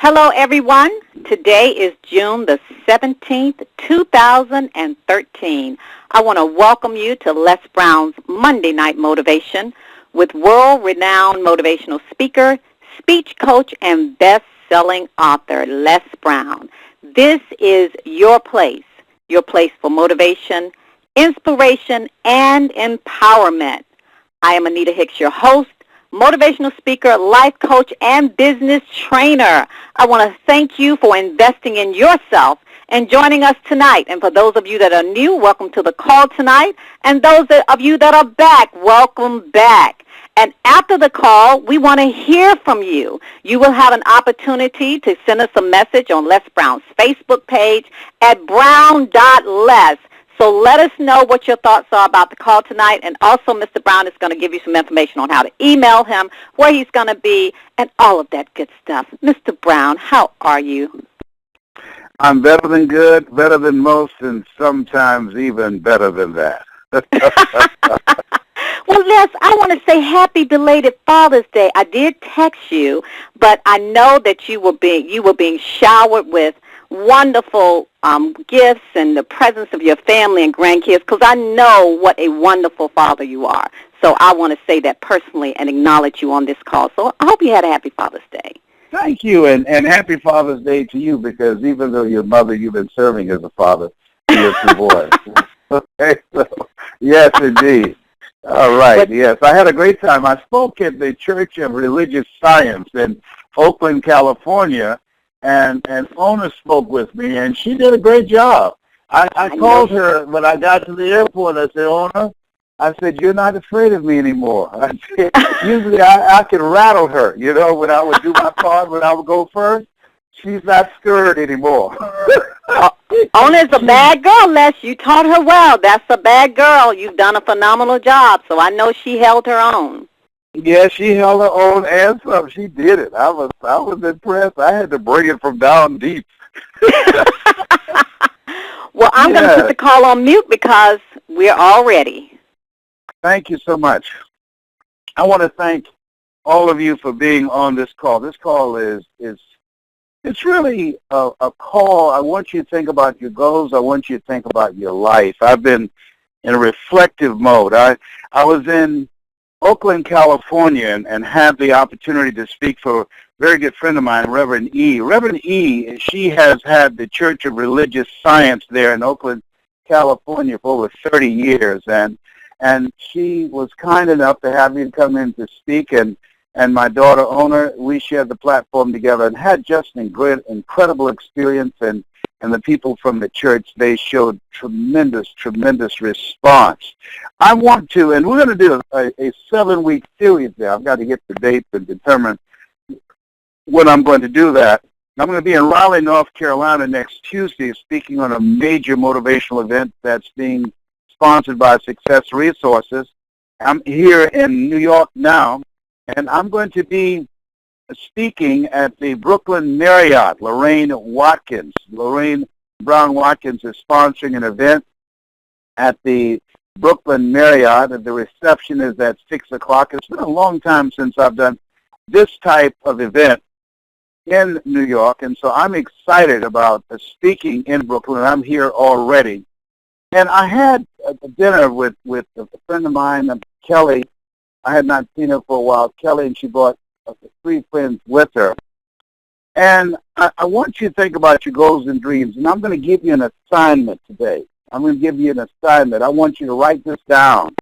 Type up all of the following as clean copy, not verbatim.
Hello, everyone. Today is June the 17th, 2013. I want to welcome you to Les Brown's Monday Night Motivation with world-renowned motivational speaker, speech coach, and best-selling author, Les Brown. This is your place for motivation, inspiration, and empowerment. I am Anita Hicks, your host, motivational speaker, life coach, and business trainer. I want to thank you for investing in yourself and joining us tonight. And for those of you that are new, welcome to the call tonight. And those of you that are back, welcome back. And after the call, we want to hear from you. You will have an opportunity to send us a message on Les Brown's Facebook page at brown.les. So let us know what your thoughts are about the call tonight. And also, Mr. Brown is going to give you some information on how to email him, where he's going to be, and all of that good stuff. Mr. Brown, how are you? I'm better than good, better than most, and sometimes even better than that. Well, Les, I want to say happy belated Father's Day. I did text you, but I know that you were being showered with wonderful gifts and the presence of your family and grandkids, because I know what a wonderful father you are. So I want to say that personally and acknowledge you on this call. So I hope you had a happy Father's Day. Thank you, and happy Father's Day to you, because even though your mother, you've been serving as a father to your two boys. Okay, so, yes, indeed. All right, yes. I had a great time. I spoke at the Church of Religious Science in Oakland, California, and Ona spoke with me, and she did a great job. I called her when I got to the airport. I said, Ona, I said, you're not afraid of me anymore. I said, usually I could rattle her, you know, when I would do my part, when I would go first. She's not scared anymore. Ona's a bad girl, Les. You taught her well. That's a bad girl. You've done a phenomenal job, so I know she held her own. Yeah, she held her own and some. She did it. I was impressed. I had to bring it from down deep. Well, I'm going to put the call on mute because we're all ready. Thank you so much. I want to thank all of you for being on this call. This call is it's really a call. I want you to think about your goals. I want you to think about your life. I've been in a reflective mode. I was in Oakland, California, and had the opportunity to speak for a very good friend of mine, Reverend E. Reverend E, she has had the Church of Religious Science there in Oakland, California for over 30 years, and she was kind enough to have me come in to speak, and my daughter, Ona, we shared the platform together and had just an incredible experience, and the people from the church, they showed tremendous response. I want to, and we're going to do a 7-week series there. I've got to get the dates and determine when I'm going to do that. I'm going to be in Raleigh, North Carolina next Tuesday speaking on a major motivational event that's being sponsored by Success Resources. I'm here in New York now, and I'm going to be speaking at the Brooklyn Marriott. Lorraine Brown Watkins is sponsoring an event at the Brooklyn Marriott, and the reception is at 6 o'clock. It's been a long time since I've done this type of event in New York, and so I'm excited about speaking in Brooklyn. I'm here already. And I had a dinner with a friend of mine, Kelly. I had not seen her for a while, Kelly, and she brought 3 friends with her. And I want you to think about your goals and dreams, and I'm going to give you an assignment today. I'm going to give you an assignment. I want you to write this down.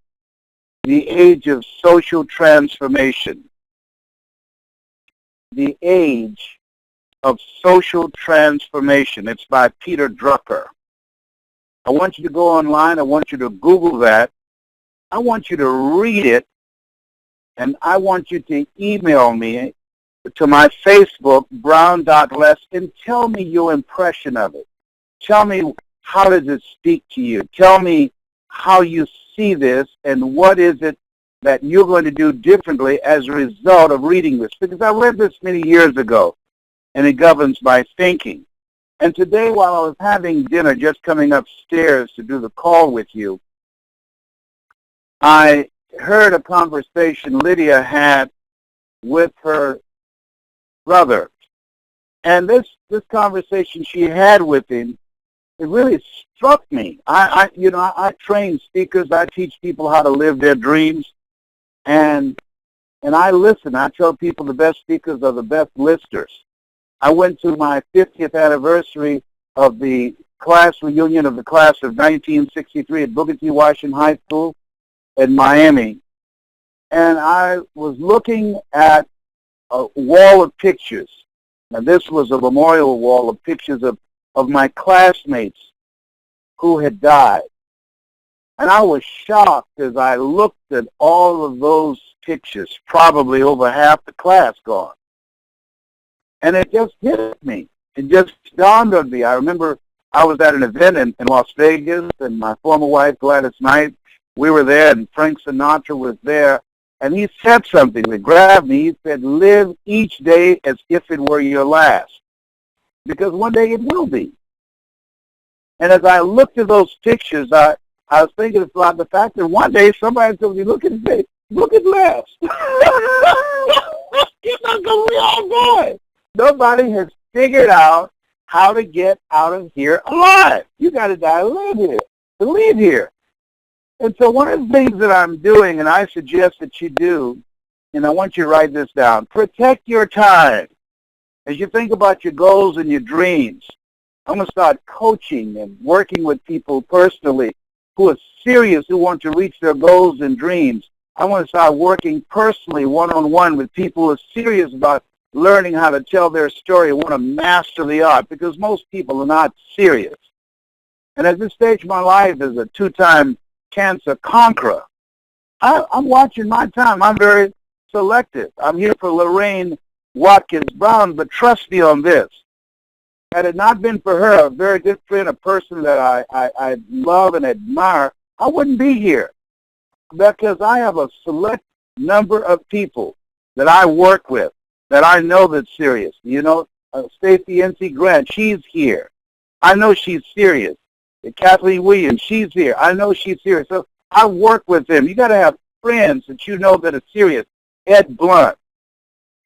The Age of Social Transformation. The Age of Social Transformation. It's by Peter Drucker. I want you to go online. I want you to Google that. I want you to read it. And I want you to email me to my Facebook, brown.les, and tell me your impression of it. Tell me, how does it speak to you? Tell me how you see this and what is it that you're going to do differently as a result of reading this. Because I read this many years ago, and it governs my thinking. And today, while I was having dinner, just coming upstairs to do the call with you, I heard a conversation Lydia had with her brother. And this conversation she had with him, it really struck me. I train speakers. I teach people how to live their dreams, and I listen. I tell people the best speakers are the best listeners. I went to my 50th anniversary of the class reunion of the class of 1963 at Booker T. Washington High School in Miami, and I was looking at a wall of pictures. Now, this was a memorial wall of pictures of my classmates who had died. And I was shocked as I looked at all of those pictures, probably over half the class gone. And it just hit me. It just dawned on me. I remember I was at an event in Las Vegas, and my former wife, Gladys Knight, we were there, and Frank Sinatra was there. And he said something that grabbed me. He said, live each day as if it were your last, because one day it will be. And as I looked at those pictures, I was thinking about the fact that one day somebody's going to be looking and say, look at Les. You're not going to be all good. Nobody has figured out how to get out of here alive. You got to die to live here. And so one of the things that I'm doing, and I suggest that you do, and I want you to write this down, protect your time. As you think about your goals and your dreams, I'm going to start coaching and working with people personally who are serious, who want to reach their goals and dreams. I want to start working personally, one-on-one, with people who are serious about learning how to tell their story, want to master the art, because most people are not serious. And at this stage of my life as a two-time cancer conqueror, I'm watching my time. I'm very selective. I'm here for Lorraine Watkins Brown, but trust me on this. Had it not been for her, a very good friend, a person that I love and admire, I wouldn't be here, because I have a select number of people that I work with that I know that's serious. You know, Stacey N.C. Grant, she's here. I know she's serious. Kathleen Williams, she's here. I know she's serious. So I work with them. You got to have friends that you know that are serious. Ed Blunt.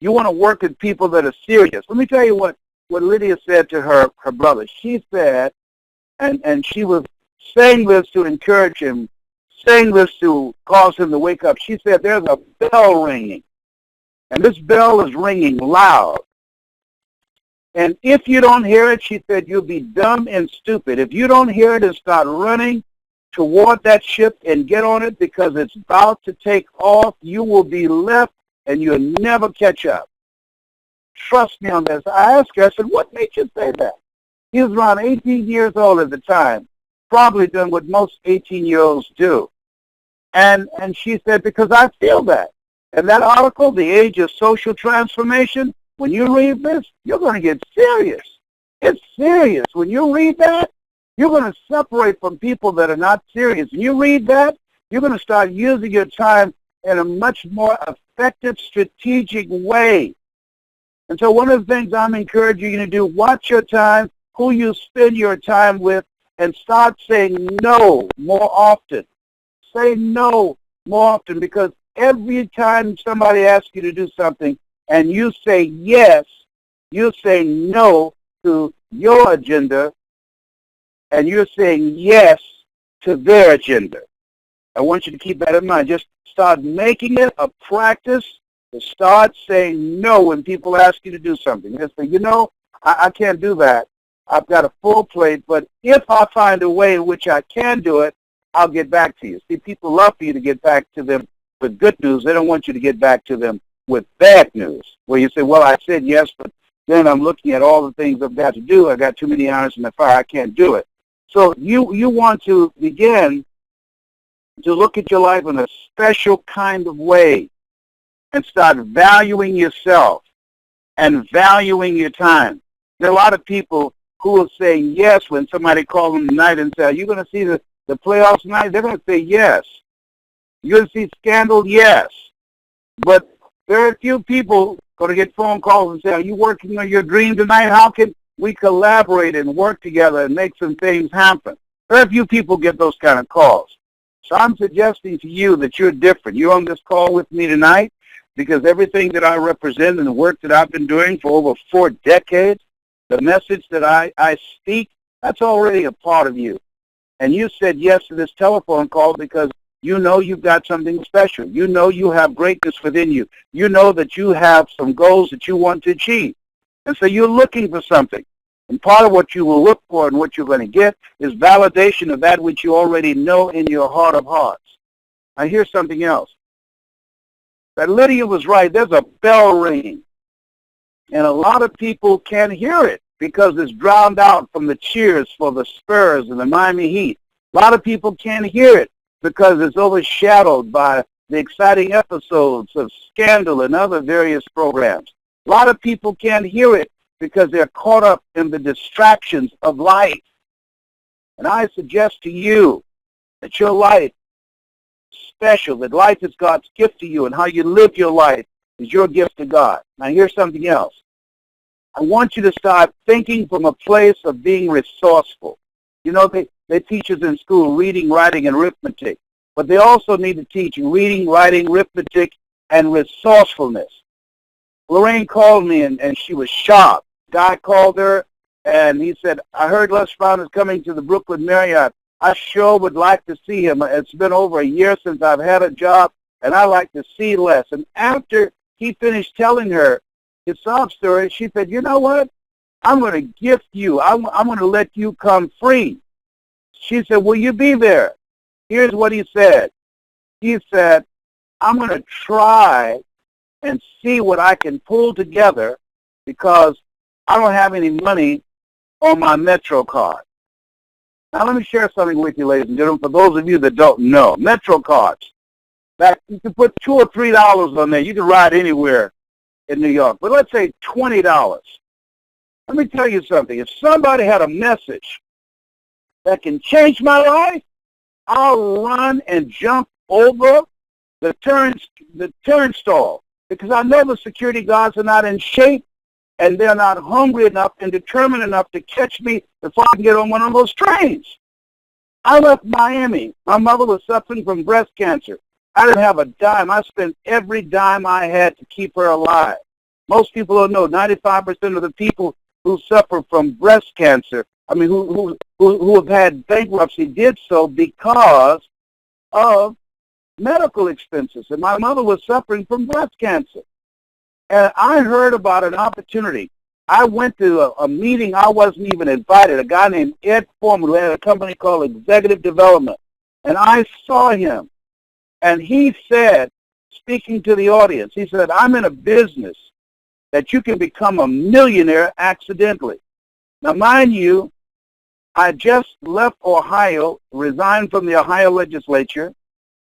You want to work with people that are serious. Let me tell you what Lydia said to her brother. She said, and she was saying this to encourage him, saying this to cause him to wake up. She said, there's a bell ringing, and this bell is ringing loud. And if you don't hear it, she said, you'll be dumb and stupid. If you don't hear it and start running toward that ship and get on it because it's about to take off, you will be left and you'll never catch up. Trust me on this. I asked her, I said, what made you say that? He was around 18 years old at the time, probably doing what most 18-year-olds do. And she said, because I feel that. And that article, The Age of Social Transformation, when you read this, you're going to get serious. It's serious. When you read that, you're going to separate from people that are not serious. When you read that, you're going to start using your time in a much more effective, strategic way. And so one of the things I'm encouraging you to do, watch your time, who you spend your time with, and start saying no more often. Say no more often, because every time somebody asks you to do something and you say yes, you say no to your agenda, and you're saying yes to their agenda. I want you to keep that in mind. Just start making it a practice to start saying no when people ask you to do something. Just say, you know, I can't do that. I've got a full plate, but if I find a way in which I can do it, I'll get back to you. See, people love for you to get back to them with good news. They don't want you to get back to them with bad news, where you say, well, I said yes, but then I'm looking at all the things I've got to do. I got too many irons in the fire. I can't do it. So you want to begin to look at your life in a special kind of way and start valuing yourself and valuing your time. There are a lot of people who will say yes when somebody calls them tonight and say, are you going to see the playoffs tonight? They're going to say yes. You're going to see Scandal? Yes. But there are a few people going to get phone calls and say, are you working on your dream tonight? How can we collaborate and work together and make some things happen? Very few people get those kind of calls. So I'm suggesting to you that you're different. You're on this call with me tonight because everything that I represent and the work that I've been doing for over 4 decades, The message that I speak, that's already a part of you. And you said yes to this telephone call because you know you've got something special. You know you have greatness within you. You know that you have some goals that you want to achieve. And so you're looking for something. And part of what you will look for and what you're going to get is validation of that which you already know in your heart of hearts. Now here's something else. That Lydia was right. There's a bell ringing. And a lot of people can't hear it because it's drowned out from the cheers for the Spurs and the Miami Heat. A lot of people can't hear it because it's overshadowed by the exciting episodes of Scandal and other various programs. A lot of people can't hear it because they're caught up in the distractions of life. And I suggest to you that your life is special, that life is God's gift to you, and how you live your life is your gift to God. Now here's something else. I want you to start thinking from a place of being resourceful. You know, they teach us in school reading, writing, and arithmetic. But they also need to teach reading, writing, arithmetic, and resourcefulness. Lorraine called me, and she was shocked. Guy called her, and he said, I heard Les Brown is coming to the Brooklyn Marriott. I sure would like to see him. It's been over a year since I've had a job, and I like to see Les. And after he finished telling her his sob story, she said, you know what? I'm going to gift you. I'm going to let you come free. She said, will you be there? Here's what he said. He said, I'm going to try and see what I can pull together because I don't have any money on my Metro card. Now, let me share something with you, ladies and gentlemen, for those of you that don't know. Metro cards, that you can put $2 or $3 on there. You can ride anywhere in New York. But let's say $20. Let me tell you something. If somebody had a message that can change my life, I'll run and jump over the turnstile because I know the security guards are not in shape and they're not hungry enough and determined enough to catch me before I can get on one of those trains. I left Miami. My mother was suffering from breast cancer. I didn't have a dime. I spent every dime I had to keep her alive. Most people don't know 95% of the people who suffer from breast cancer, who have had bankruptcy, did so because of medical expenses. And my mother was suffering from breast cancer. And I heard about an opportunity. I went to a meeting I wasn't even invited, a guy named Ed Foreman who had a company called Executive Development. And I saw him. And he said, speaking to the audience, he said, I'm in a business that you can become a millionaire accidentally. Now, mind you, I just left Ohio, resigned from the Ohio legislature.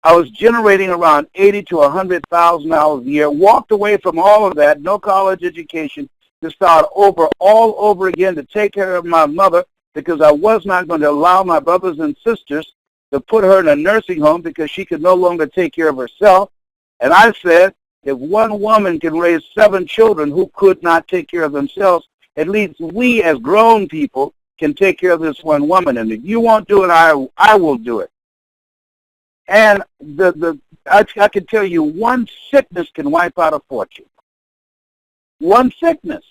I was generating around $80,000 to $100,000 a year, walked away from all of that, no college education, to start all over again to take care of my mother because I was not going to allow my brothers and sisters to put her in a nursing home because she could no longer take care of herself. And I said, if one woman can raise 7 children who could not take care of themselves, at least we as grown people can take care of this one woman. And if you won't do it, I will do it. And I can tell you, one sickness can wipe out a fortune. One sickness.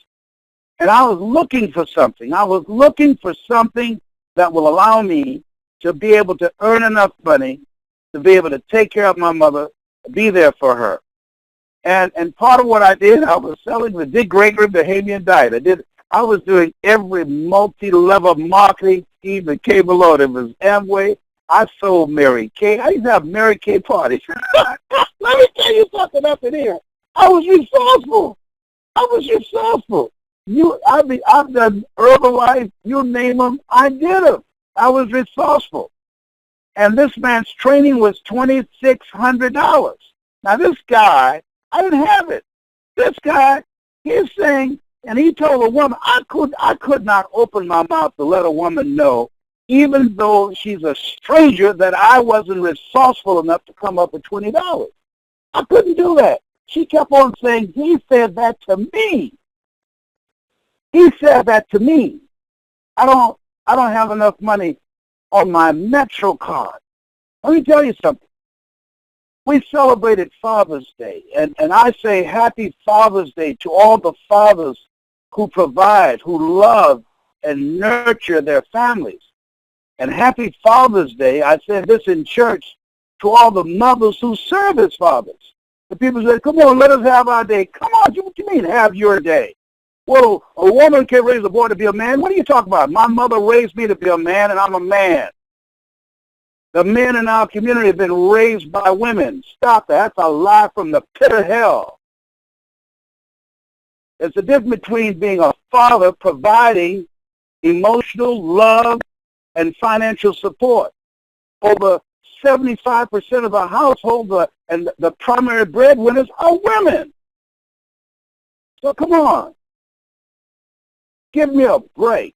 And I was looking for something. I was looking for something that will allow me to be able to earn enough money to be able to take care of my mother, be there for her. And part of what I did, I was selling the Dick Gregory Bahamian diet. I was doing every multi-level marketing scheme that came below. There was Amway. I sold Mary Kay. I used to have Mary Kay parties. Let me tell you something up in here. I was resourceful. I've done Herbalife, you name them, I did them. I was resourceful. And this man's training was $2,600. Now this guy, I didn't have it. This guy, he's saying, and he told a woman, I could not open my mouth to let a woman know, even though she's a stranger, that I wasn't resourceful enough to come up with $20. I couldn't do that. She kept on saying, he said that to me. He said that to me. I don't have enough money on my Metro card. Let me tell you something. We celebrated Father's Day, and I say happy Father's Day to all the fathers who provide, who love and nurture their families. And happy Father's Day. I said this in church to all the mothers who serve as fathers. The people say, come on, let us have our day. Come on, what do you mean have your day? Well, a woman can raise a boy to be a man. What are you talking about? My mother raised me to be a man, and I'm a man. The men in our community have been raised by women. Stop that. That's a lie from the pit of hell. There's a difference between being a father providing emotional love and financial support. Over 75% of our households and the primary breadwinners are women. So come on. Give me a break.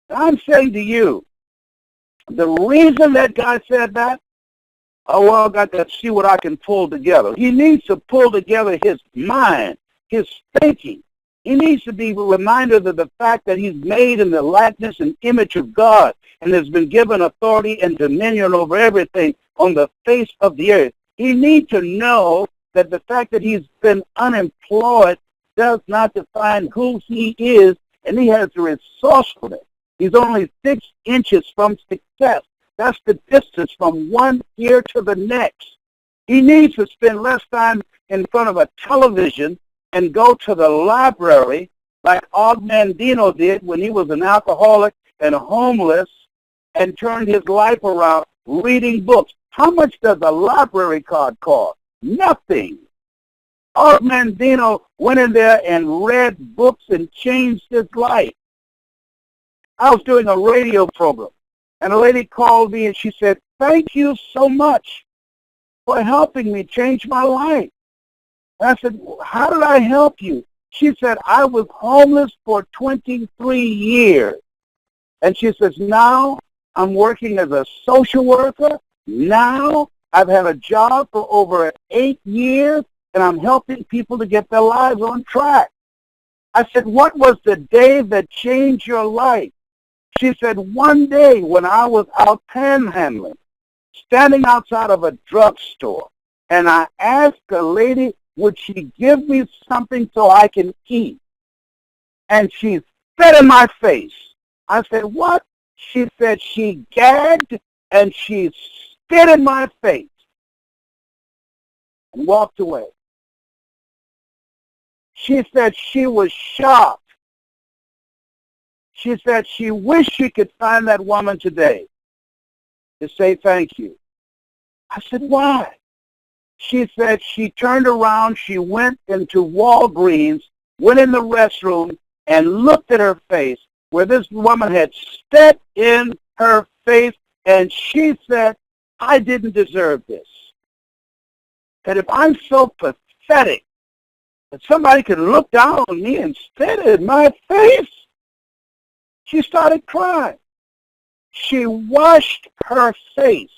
I'm saying to you, the reason that guy said that, oh, well, I got to see what I can pull together. He needs to pull together his mind, his thinking. He needs to be reminded of the fact that he's made in the likeness and image of God and has been given authority and dominion over everything on the face of the earth. He needs to know that the fact that he's been unemployed does not define who he is, and he has the resourcefulness. He's only 6 inches from success. That's the distance from one ear to the next. He needs to spend less time in front of a television and go to the library like Og Mandino did when he was an alcoholic and homeless and turned his life around reading books. How much does a library card cost? Nothing. Og Mandino went in there and read books and changed his life. I was doing a radio program, and a lady called me and she said, thank you so much for helping me change my life. And I said, how did I help you? She said, I was homeless for 23 years. And she says, now I'm working as a social worker. Now I've had a job for over 8 years, and I'm helping people to get their lives on track. I said, what was the day that changed your life? She said, one day when I was out panhandling, standing outside of a drugstore, and I asked a lady, would she give me something so I can eat? And she spit in my face. I said, what? She said she gagged and she spit in my face and walked away. She said she was shocked. She said she wished she could find that woman today to say thank you. I said, why? She said she turned around, she went into Walgreens, went in the restroom, and looked at her face where this woman had spit in her face, and she said, I didn't deserve this. That if I'm so pathetic that somebody can look down on me and spit in my face, she started crying. She washed her face,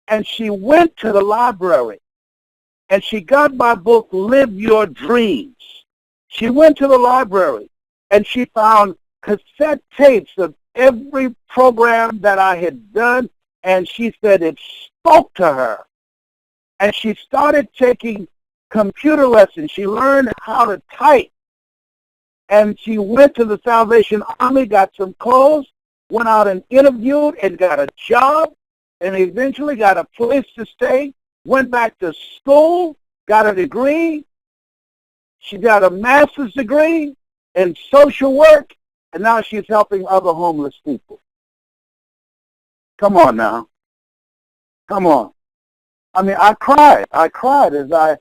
and she went to the library, and she got my book, Live Your Dreams. She went to the library, and she found cassette tapes of every program that I had done, and she said it spoke to her. And she started taking computer lessons. She learned how to type. And she went to the Salvation Army, got some clothes, went out and interviewed and got a job, and eventually got a place to stay, went back to school, got a degree. She got a master's degree in social work, and now she's helping other homeless people. Come on now. Come on. I mean, I cried. I cried as I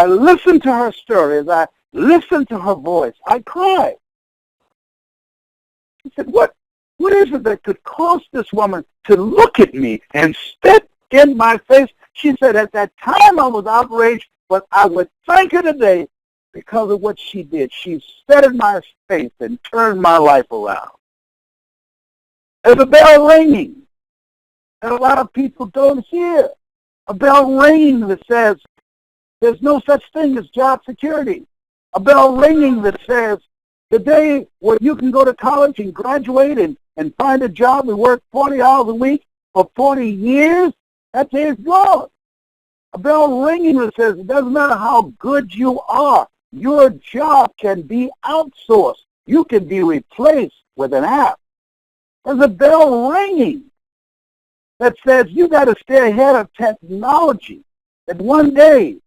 listened to her story, as I listened to her voice. I cried. She said, what is it that could cause this woman to look at me and spit in my face? She said, at that time I was outraged, but I would thank her today because of what she did. She spit in my face and turned my life around. There's a bell ringing that a lot of people don't hear. A bell ringing that says there's no such thing as job security. A bell ringing that says the day where you can go to college and graduate and find a job and work 40 hours a week for 40 years, that day is gone. A bell ringing that says it doesn't matter how good you are, your job can be outsourced. You can be replaced with an app. There's a bell ringing that says you got to stay ahead of technology. That one day,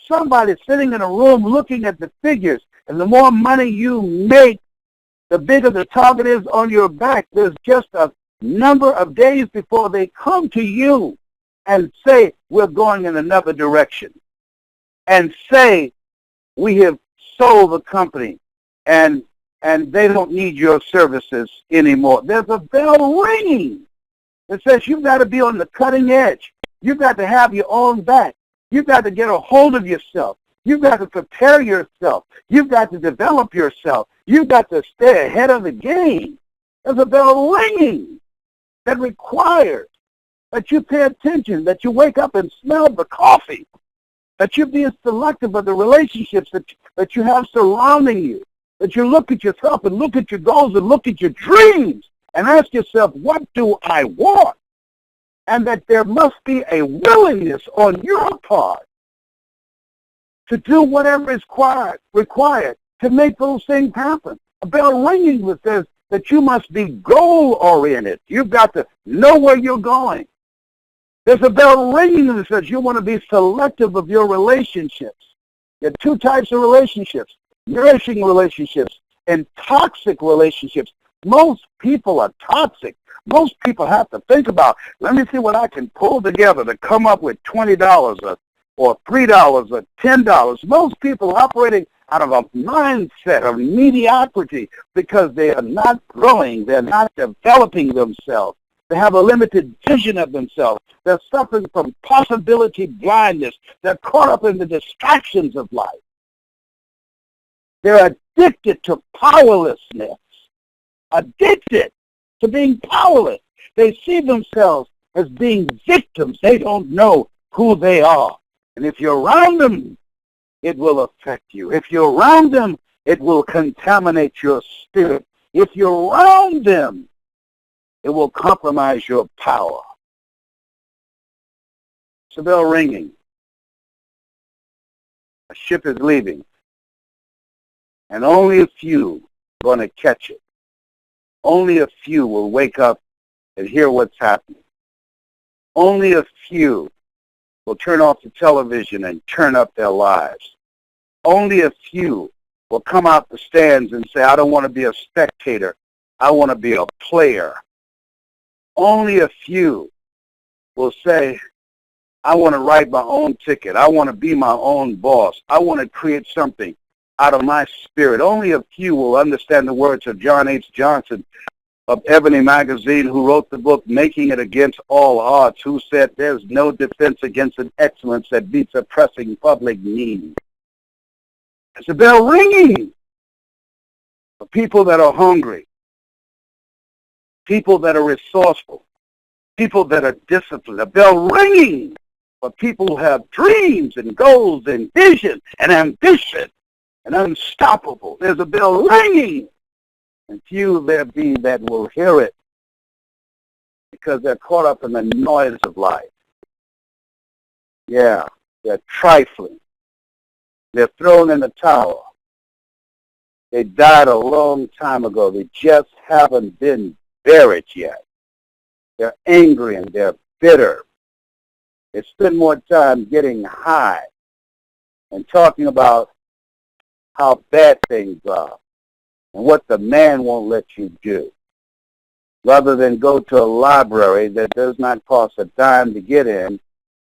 somebody's sitting in a room looking at the figures, and the more money you make, the bigger the target is on your back. There's just a number of days before they come to you and say, we're going in another direction, and say, we have sold the company, and they don't need your services anymore. There's a bell ringing that says you've got to be on the cutting edge. You've got to have your own back. You've got to get a hold of yourself. You've got to prepare yourself. You've got to develop yourself. You've got to stay ahead of the game. There's a bell ringing that requires that you pay attention, that you wake up and smell the coffee, that you be selective of the relationships that you have surrounding you, that you look at yourself and look at your goals and look at your dreams and ask yourself, what do I want? And that there must be a willingness on your part to do whatever is required to make those things happen. A bell ringing that says that you must be goal-oriented. You've got to know where you're going. There's a bell ringing that says you want to be selective of your relationships. There are two types of relationships, nourishing relationships and toxic relationships. Most people are toxic. Most people have to think about, let me see what I can pull together to come up with $20 or $3 or $10. Most people are operating out of a mindset of mediocrity because they are not growing. They're not developing themselves. They have a limited vision of themselves. They're suffering from possibility blindness. They're caught up in the distractions of life. They're addicted to powerlessness, addicted to being powerless. They see themselves as being victims. They don't know who they are. And if you're around them, it will affect you. If you're around them, it will contaminate your spirit. If you're around them, it will compromise your power. It's a bell ringing. A ship is leaving. And only a few are going to catch it. Only a few will wake up and hear what's happening. Only a few will turn off the television and turn up their lives. Only a few will come out the stands and say, I don't want to be a spectator. I want to be a player. Only a few will say, I want to write my own ticket. I want to be my own boss. I want to create something out of my spirit. Only a few will understand the words of John H. Johnson of Ebony Magazine, who wrote the book Making It Against All Odds, who said there's no defense against an excellence that beats a pressing public need. It's a bell ringing for people that are hungry, people that are resourceful, people that are disciplined. A bell ringing for people who have dreams and goals and vision and ambition and unstoppable. There's a bell ringing, and few there be that will hear it because they're caught up in the noise of life. Yeah, they're trifling. They're thrown in the towel. They died a long time ago. They just haven't been buried yet. They're angry and they're bitter. They spend more time getting high and talking about how bad things are and what the man won't let you do, rather than go to a library that does not cost a dime to get in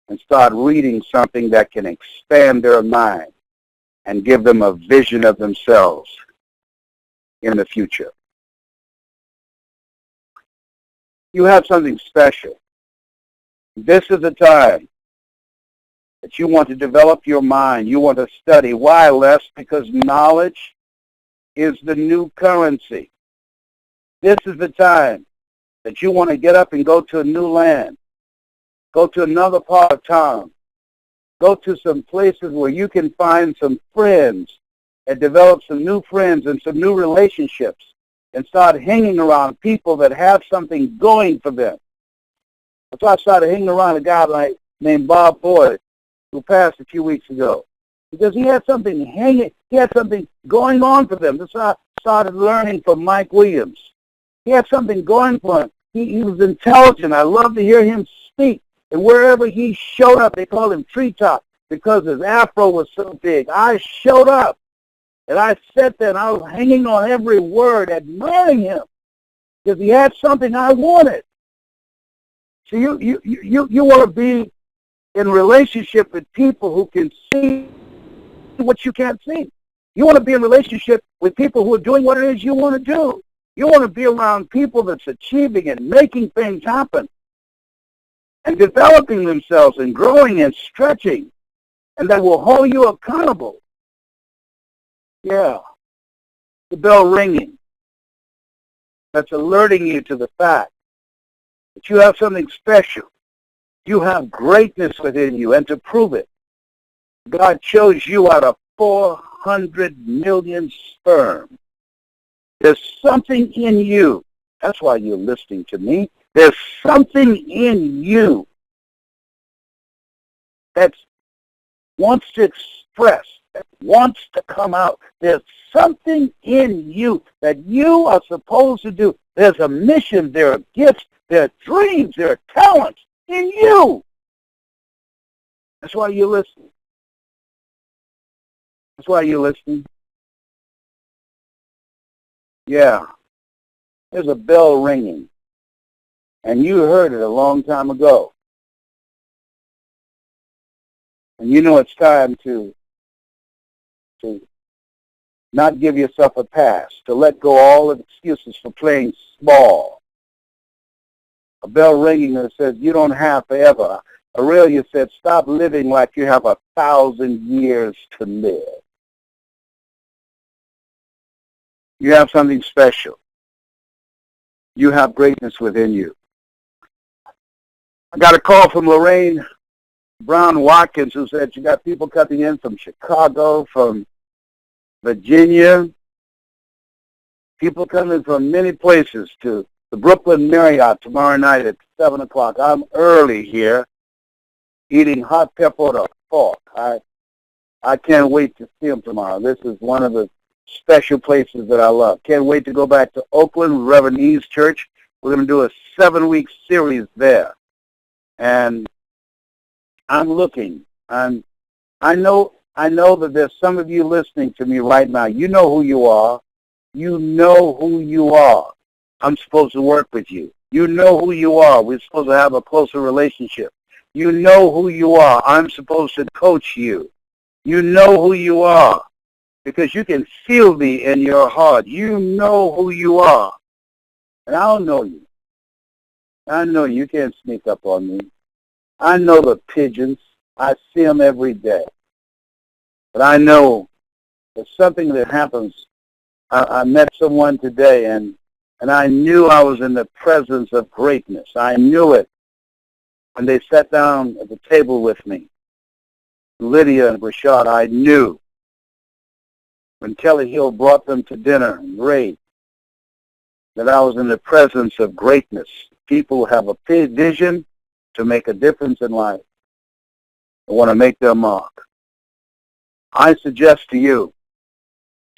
and start reading something that can expand their mind and give them a vision of themselves in the future. You have something special. This is the time that you want to develop your mind. You want to study. Why, Les? Because knowledge is the new currency. This is the time that you want to get up and go to a new land, go to another part of town, go to some places where you can find some friends and develop some new friends and some new relationships and start hanging around people that have something going for them. That's why I started hanging around a guy named Bob Boyd, who passed a few weeks ago, because he had something hanging. He had something going on for them. That's how I started learning from Mike Williams. He had something going for him. He was intelligent. I loved to hear him speak. And wherever he showed up, they called him Treetop because his afro was so big. I showed up, and I sat there, and I was hanging on every word, admiring him because he had something I wanted. So you want to be in relationship with people who can see what you can't see. You want to be in relationship with people who are doing what it is you want to do. You want to be around people that's achieving and making things happen and developing themselves and growing and stretching, and that will hold you accountable. Yeah. The bell ringing. That's alerting you to the fact that you have something special. You have greatness within you, and to prove it, God chose you out of 400 million sperm. There's something in you. That's why you're listening to me. There's something in you that wants to express, that wants to come out. There's something in you that you are supposed to do. There's a mission, there are gifts, there are dreams, there are talents in you. That's why you're listening. That's why you're listening. Yeah. There's a bell ringing. And you heard it a long time ago. And you know it's time to not give yourself a pass, to let go all the excuses for playing small. A bell ringing that says you don't have forever. Aurelia said, stop living like you have 1,000 years to live. You have something special. You have greatness within you. I got a call from Lorraine Brown Watkins who said she got people coming in from Chicago, from Virginia, people coming from many places to the Brooklyn Marriott tomorrow night at 7 o'clock. I'm early here eating hot pepper with a fork. I can't wait to see them tomorrow. This is one of the special places that I love. Can't wait to go back to Oakland, Reverend E's church. We're going to do a 7-week series there. And I'm looking. I know that there's some of you listening to me right now. You know who you are. You know who you are. I'm supposed to work with you. You know who you are. We're supposed to have a closer relationship. You know who you are. I'm supposed to coach you. You know who you are because you can feel me in your heart. You know who you are. And I don't know you. I know you can't sneak up on me. I know the pigeons. I see them every day. But I know there's something that happens. I met someone today, and I knew I was in the presence of greatness. I knew it when they sat down at the table with me. Lydia and Rashad, I knew. When Kelly Hill brought them to dinner, and Ray, that I was in the presence of greatness. People have a vision to make a difference in life. They want to make their mark. I suggest to you,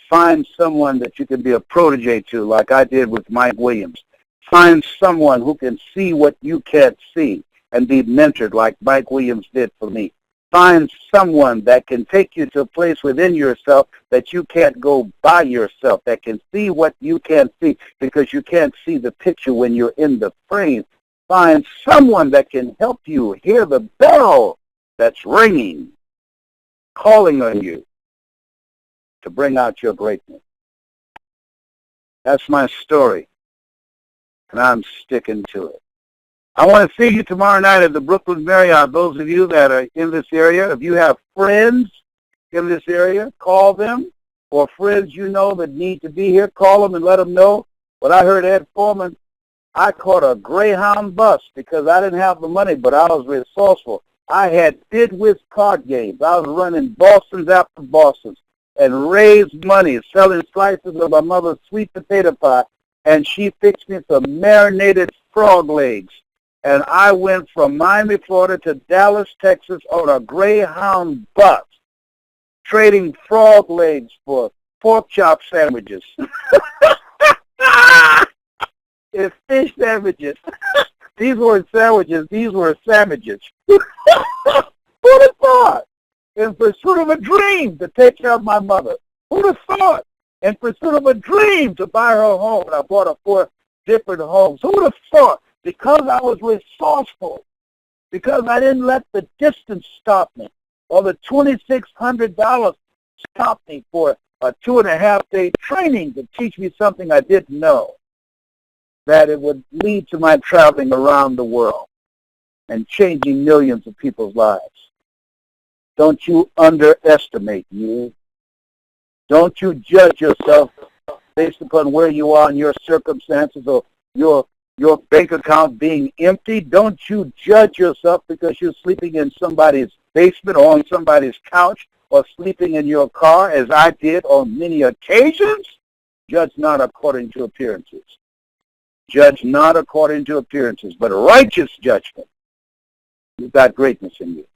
find someone that you can be a protege to, like I did with Mike Williams. Find someone who can see what you can't see and be mentored like Mike Williams did for me. Find someone that can take you to a place within yourself that you can't go by yourself, that can see what you can't see because you can't see the picture when you're in the frame. Find someone that can help you hear the bell that's ringing, calling on you to bring out your greatness. That's my story, and I'm sticking to it. I want to see you tomorrow night at the Brooklyn Marriott. Those of you that are in this area, if you have friends in this area, call them, or friends you know that need to be here, call them and let them know. When I heard Ed Foreman, I caught a Greyhound bus because I didn't have the money, but I was resourceful. I had bid with card games. I was running Boston's after Boston's and raised money, selling slices of my mother's sweet potato pie, and she fixed me some marinated frog legs. And I went from Miami, Florida to Dallas, Texas on a Greyhound bus. trading frog legs for pork chop sandwiches. It's fish sandwiches. These weren't sandwiches, these were sandwiches. Who'd have thought? In pursuit of a dream to take care of my mother. Who'd have thought? In pursuit of a dream to buy her a home, and I bought her 4 different homes. Who would have thought? Because I was resourceful, because I didn't let the distance stop me, or the $2,600 stop me for a 2.5-day training to teach me something I didn't know, that it would lead to my traveling around the world and changing millions of people's lives. Don't you underestimate you. Don't you judge yourself based upon where you are in your circumstances or your bank account being empty. Don't you judge yourself because you're sleeping in somebody's basement or on somebody's couch or sleeping in your car, as I did on many occasions. Judge not according to appearances. Judge not according to appearances, but righteous judgment. You've got greatness in you.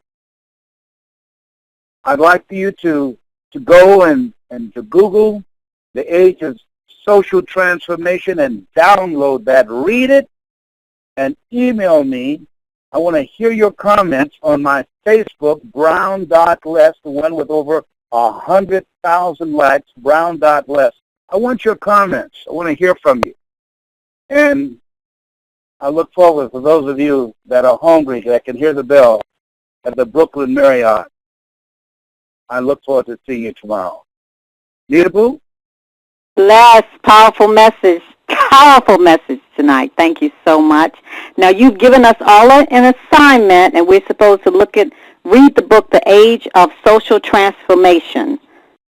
I'd like for you to go and to Google The Age of Social Transformation and download that, read it, and email me. I want to hear your comments on my Facebook, brown.les, the one with over 100,000 likes, brown.les. I want your comments. I want to hear from you. And I look forward for those of you that are hungry that can hear the bell at the Brooklyn Marriott. I look forward to seeing you tomorrow. Nita Boo? Les, powerful message tonight. Thank you so much. Now, you've given us all an assignment, and we're supposed to read the book, The Age of Social Transformation.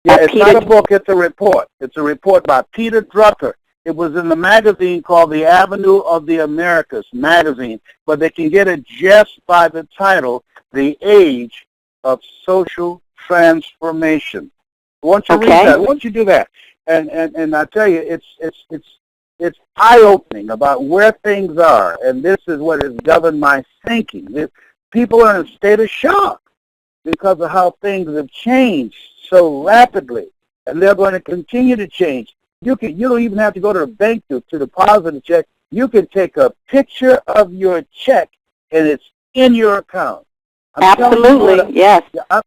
Yeah, it's not a book, it's a report. It's a report by Peter Drucker. It was in the magazine called The Avenue of the Americas magazine, but they can get it just by the title, The Age of Social Transformation. I want you to read that. I want you to do that. And I tell you, it's eye-opening about where things are, and this is what has governed my thinking. People are in a state of shock because of how things have changed so rapidly, and they're going to continue to change. You don't even have to go to the bank to deposit a check. You can take a picture of your check, and it's in your account. Absolutely, yes.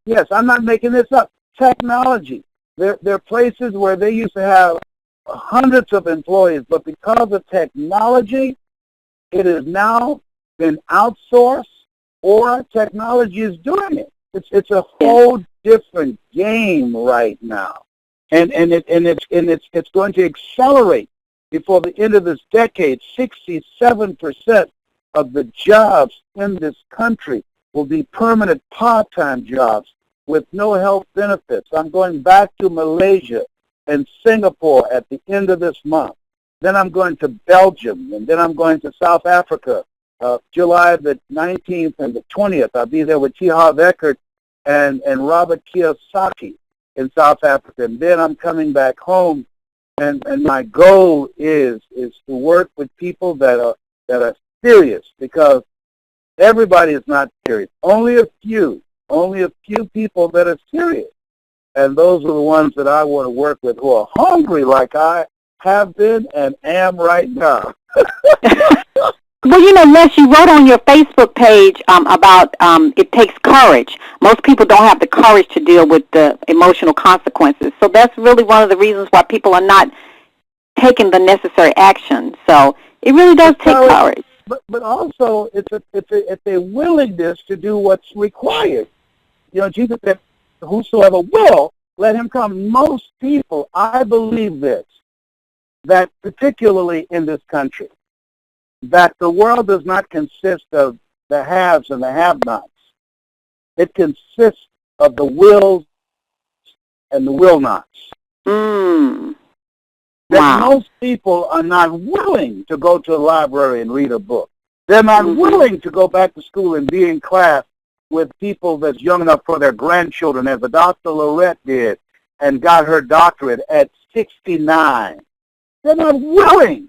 Yes, I'm not making this up. Technology. There are places where they used to have hundreds of employees, but because of technology, it has now been outsourced, or technology is doing it. It's a whole different game right now, and it's going to accelerate before the end of this decade. 67% of the jobs in this country will be permanent part-time jobs with no health benefits. I'm going back to Malaysia and Singapore at the end of this month. Then I'm going to Belgium, and then I'm going to South Africa, July the 19th and the 20th. I'll be there with T. Harv Eckert and Robert Kiyosaki in South Africa. And then I'm coming back home, and my goal is to work with people that are serious, because everybody is not serious. Only a few people that are serious. And those are the ones that I want to work with, who are hungry like I have been and am right now. Well, Les, you wrote on your Facebook page about it takes courage. Most people don't have the courage to deal with the emotional consequences. So that's really one of the reasons why people are not taking the necessary action. So it really does take courage. But also, it's a willingness to do what's required. Jesus said, whosoever will, let him come. Most people, I believe this, that particularly in this country, that the world does not consist of the haves and the have-nots. It consists of the wills and the will-nots. That most people are not willing to go to a library and read a book. They're not willing to go back to school and be in class with people that's young enough for their grandchildren, as Dr. Lorette did and got her doctorate at 69. They're not willing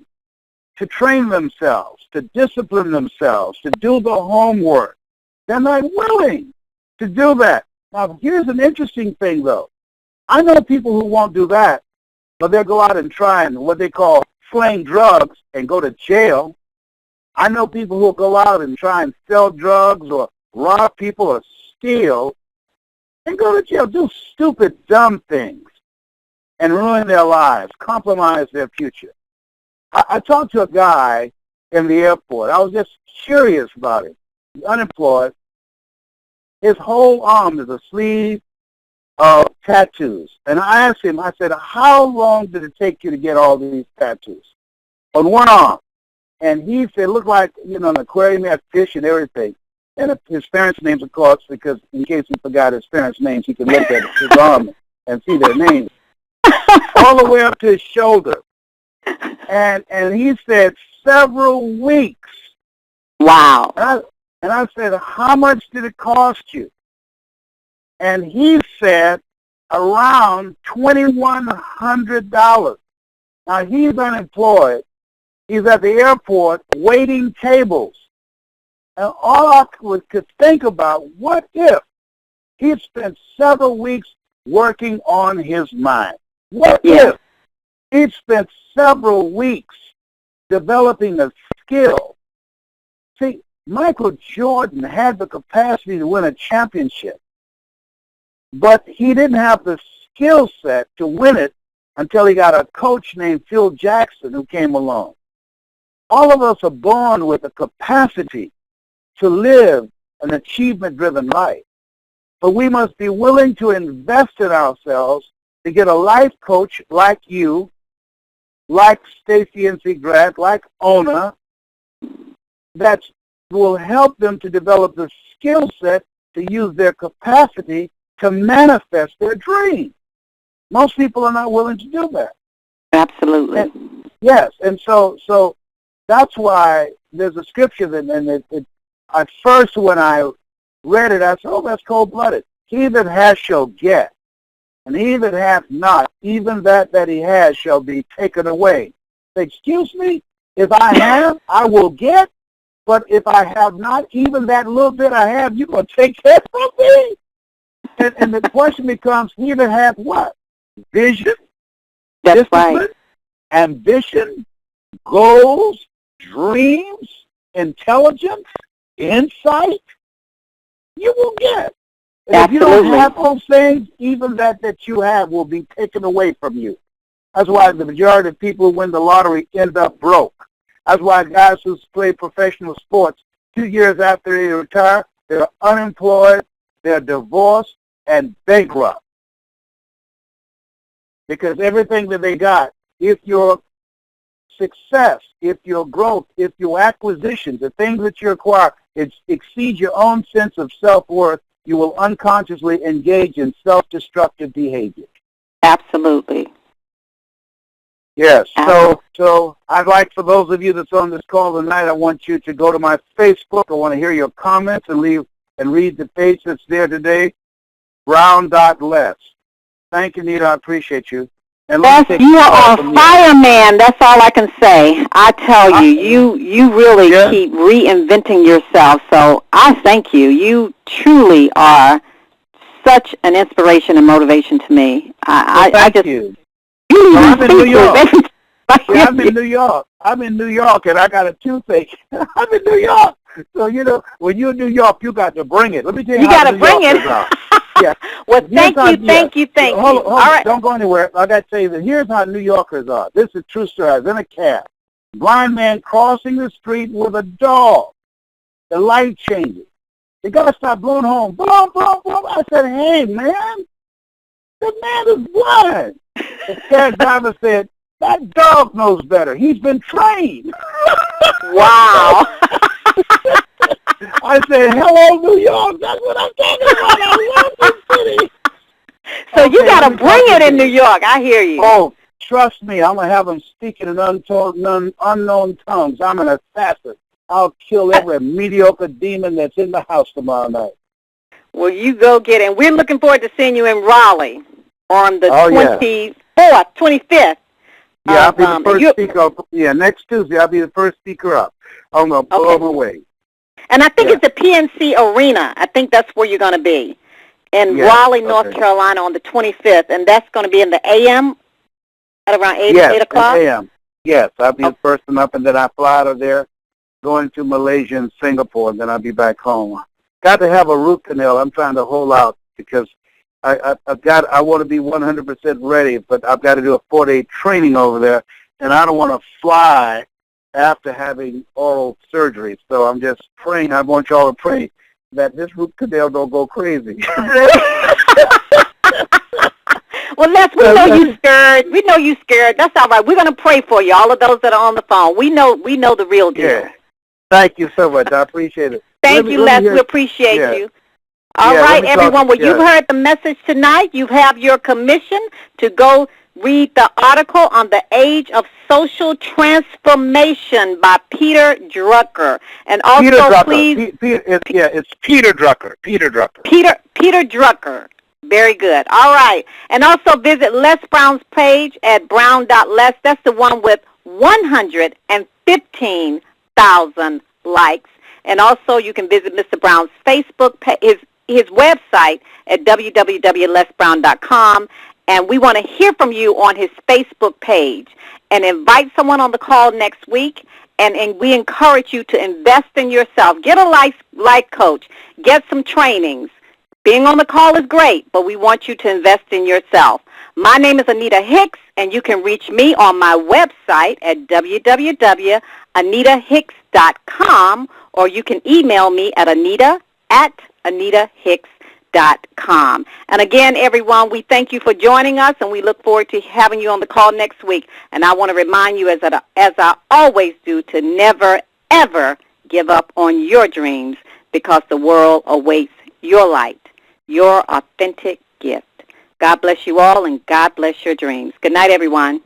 to train themselves, to discipline themselves, to do the homework. They're not willing to do that. Now, here's an interesting thing, though. I know people who won't do that, but they'll go out and try and what they call sling drugs and go to jail. I know people who will go out and try and sell drugs or rob people or steal and go to jail, do stupid, dumb things and ruin their lives, compromise their future. I talked to a guy in the airport. I was just curious about it. He's unemployed. His whole arm is a sleeve of tattoos. And I asked him, I said, how long did it take you to get all these tattoos? On one arm. And he said, look like, an aquarium, had fish and everything. And his parents' names, of course, because in case he forgot his parents' names, he could look at his arm and see their names. All the way up to his shoulder. And he said several weeks. Wow. And I said, how much did it cost you? And he said around $2,100. Now, he's unemployed. He's at the airport waiting tables. And all I could think about, what if he spent several weeks working on his mind? What if he spent several weeks developing a skill? See, Michael Jordan had the capacity to win a championship, but he didn't have the skill set to win it until he got a coach named Phil Jackson who came along. All of us are born with the capacity to live an achievement-driven life, but we must be willing to invest in ourselves to get a life coach like you, like Stacey NC Grant, like Ona, that will help them to develop the skill set to use their capacity to manifest their dream. Most people are not willing to do that. Absolutely. Yes, and so that's why there's a scripture that, at first when I read it, I said, oh, that's cold-blooded. He that has shall get, and he that hath not, even that he has shall be taken away. Excuse me? If I have, I will get, but if I have not, even that little bit I have, you're going to take that from me? And the question becomes, he that hath what? Vision, that's discipline, right. ambition, goals, dreams, intelligence, insight, you will get. And if you don't have those things, even that you have will be taken away from you. That's why the majority of people who win the lottery end up broke. That's why guys who play professional sports, 2 years after they retire, they're unemployed, they're divorced, and bankrupt. Because everything that they got, if your success, if your growth, if your acquisitions, the things that you acquire, it exceeds your own sense of self-worth, you will unconsciously engage in self-destructive behavior. Absolutely. Yes. So I'd like, for those of you that's on this call tonight, I want you to go to my Facebook. I want to hear your comments and read the page that's there today, brown.les. Thank you, Nita. I appreciate you. And yes, you are on fire, man. That's all I can say. I tell you, you really keep reinventing yourself. So I thank you. You truly are such an inspiration and motivation to me. Thank you. I'm in New York. I'm in New York. I'm in New York, and I got a toothache. I'm in New York. So, when you're in New York, you got to bring it. Let me tell you how New Yorkers are. Yeah. Well, thank you. Hold on. All right. Don't go anywhere. I got to tell you that here's how New Yorkers are. This is a true story. I was in a cab. Blind man crossing the street with a dog. The light changes. The guy started blowing home. Boom, boom, boom. I said, hey, man, the man is blind. The cab driver said, that dog knows better. He's been trained. Wow. I said, hello, New York. That's what I'm talking about. I love this city. So you got to bring it in New York. I hear you. Oh, trust me. I'm going to have them speaking in unknown tongues. I'm an assassin. I'll kill every mediocre demon that's in the house tomorrow night. Well, you go get it. And we're looking forward to seeing you in Raleigh on the 24th, 25th. Yeah, I'll be the first speaker up. Yeah, next Tuesday I'll be the first speaker up. I'm going to blow them away. And I think it's the PNC Arena. I think that's where you're going to be. in Raleigh, North Carolina on the 25th, and that's going to be in the a.m. at around 8 o'clock? Yes, a.m. Yes, I'll be the first one up, and then I fly out of there, going to Malaysia and Singapore, and then I'll be back home. Got to have a root canal. I'm trying to hold out because I want to be 100% ready, but I've got to do a 4-day training over there, and I don't want to fly after having oral surgery. So I'm just praying. I want y'all to pray that this root canal don't go crazy. Well, Les, we know you scared. We know you scared. That's all right. We're going to pray for you, all of those that are on the phone. We know the real deal. Yeah. Thank you so much. I appreciate it. Thank you, Les. We appreciate you. All right, everyone. Well, you've heard the message tonight. You have your commission to go read the article on the age of social transformation by Peter Drucker. And also, Peter Drucker. please... it's Peter Drucker. Peter Drucker. Peter Drucker. Very good. All right. And also visit Les Brown's page at brown.les. That's the one with 115,000 likes. And also you can visit Mr. Brown's Facebook page, his website at www.lesbrown.com. And we want to hear from you on his Facebook page. And invite someone on the call next week. And we encourage you to invest in yourself. Get a life coach. Get some trainings. Being on the call is great, but we want you to invest in yourself. My name is Anita Hicks, and you can reach me on my website at www.anitahicks.com, or you can email me at anita@anitahicks.com. And again, everyone, we thank you for joining us, and we look forward to having you on the call next week. And I want to remind you, as I always do, to never, ever give up on your dreams, because the world awaits your light, your authentic gift. God bless you all, and God bless your dreams. Good night, everyone.